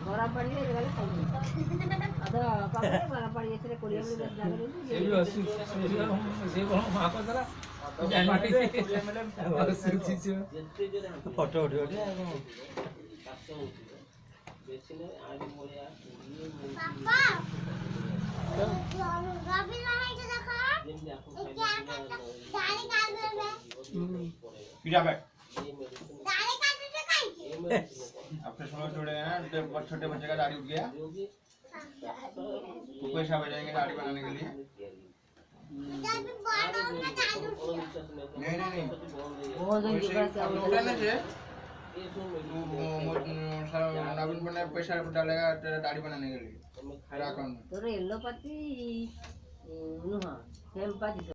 गरम पानी में गले खाइए अदा पानी गरम पानी से कोड़िया में जाने ये भी असु से मां को जरा जाने कोड़िया में फोटो उठो दे पापा रवि रहा के देखा क्या करता दाढ़ी काट दे पीड़ा बैठ दाढ़ी काट दे काई अपने समय छोड़े हैं छोटे बच्चे का दाढ़ी उठ गया वो पैसा बजाएंगे दाढ़ी बनाने के लिए जब बड़ा होता दाढ़ी उठ गया नहीं बहुत दिन के बाद उठाने से नवीन बने पैसा डालेगा दाढ़ी बनाने के लिए तो येलो पत्ती नुहा सेम पत्ती